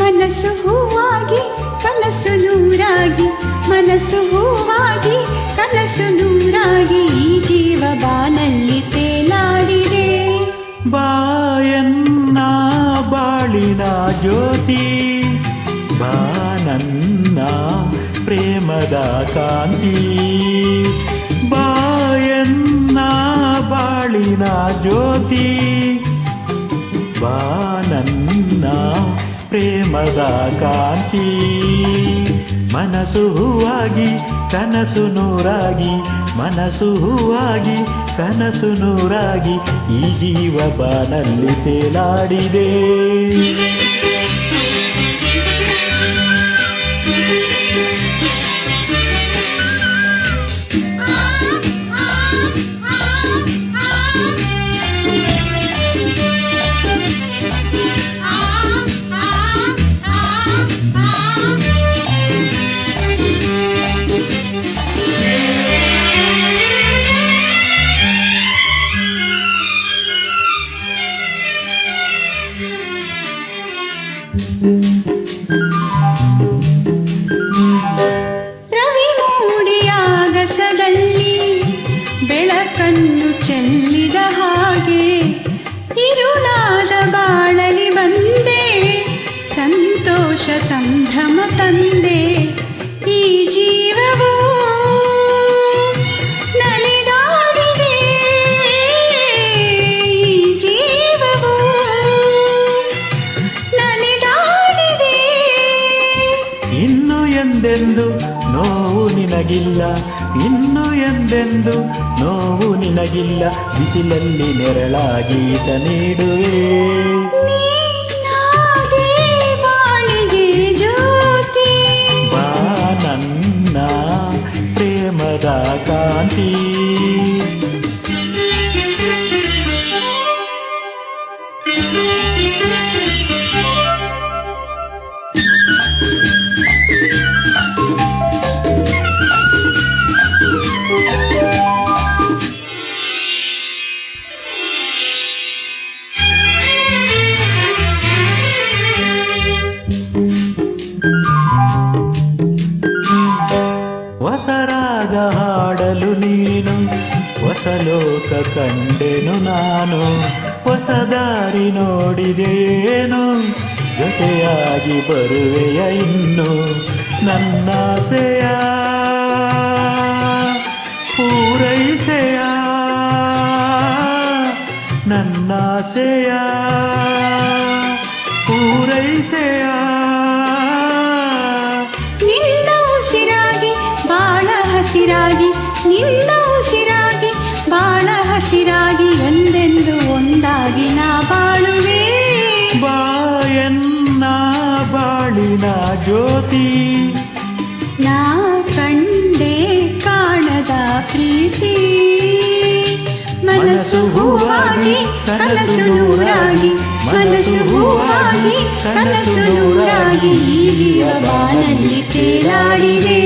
ಮನಸ್ಸು ಹೂವಾಗಿ ಕನಸು ನೂರಾಗಿ, ಮನಸ್ಸು ಹೂವಾಗಿ ಕನಸು ನೂರಾಗಿ, ಈ ಜೀವ ಬಾನಲ್ಲಿ ತೇಲಾಡಿದೆ. ಬಾಯನ್ನ ಬಾಳಿನ ಜ್ಯೋತಿ, ಬಾನನ್ನ ಪ್ರೇಮದ ಕಾಂತಿ. ಬಾಯನ್ನ ಬಾಳಿನ ಜ್ಯೋತಿ, ಬಾನನ್ನ ಪ್ರೇಮದ ಕಾಂತಿ. ಮನಸ್ಸು ಹೂವಾಗಿ ಕನಸು ನೂರಾಗಿ, ಮನಸ್ಸು ಹೂವಾಗಿ ಕನಸು ನೂರಾಗಿ, ಈ ಜೀವ ಬಾನಲ್ಲಿ ತೇಲಾಡಿದೆ. ರವಿ ಮೂಡಿಯಾಗಸದಲ್ಲಿ ಬೆಳಕನ್ನು ಚೆಲ್ಲಿದ ಹಾಗೆ, ಇರುಳಾದ ಬಾಳಲಿ ಬಂದೆ, ಸಂತೋಷ ಸಂಭ್ರಮ ತಂದೆ. ಈ ಜೀವವು ನಲಿದಾಡಿದೆ, ಈ ಜೀವವು ನಲಿದಾಡಿದೆ. ಇನ್ನು ಎಂದೆಂದು ನೋವು ನಿನಗಿಲ್ಲ, ಇನ್ನು ಎಂದೆಂದು ನೋವು ನಿನಗಿಲ್ಲ, ಬಿಸಿಲಲ್ಲಿ ನೆರಳಾಗಿ ಈತ ನೀಡುವೆ. ನೀನಾದೆ ಬಾಳಿಗೆ ಜ್ಯೋತಿ, ಬಾ ನನ್ನ ಪ್ರೇಮದ ಕಾಂತಿ. ಹೊಸರಾಗ ಹಾಡಲು ನೀನು, ಹೊಸ ಲೋಕ ಕಂಡೆನು ನಾನು, ಹೊಸ ದಾರಿ ನೋಡಿದೇನು, ಜೊತೆಯಾಗಿ ಬರುವೆಯ ಇನ್ನು. ನನ್ನಾಸೆಯ ಪೂರೈಸೆಯ, ನನ್ನಾಸೆಯ ಪೂರೈಸೆಯ. ನಿನ್ನ ಉಸಿರಾಗಿ ಬಾಳ ಹಸಿರಾಗಿ, ನಿನ್ನ ಉಸಿರಾಗಿ ಬಾಳ ಹಸಿರಾಗಿ, ಎಂದೆಂದು ಒಂದಾಗಿ ನಾ ಬಾಳುವೆ. ಬಾಯನ್ನ ಬಾಳಿನ ಜ್ಯೋತಿ, ನಾ ಕಂಡೆ ಕಾಣದ ಪ್ರೀತಿ. ಮನಸ್ಸು ಹೂವಾಗಿ ಕನಸು ನೂರಾಗಿ, ಮನಸ್ಸು ಹೂವಾಗಿ ಕನಸು ನೂರಾಗಿ, ಈ ಜೀವ ಬಾನಲ್ಲಿ ತೇಲಾಡಿದೆ.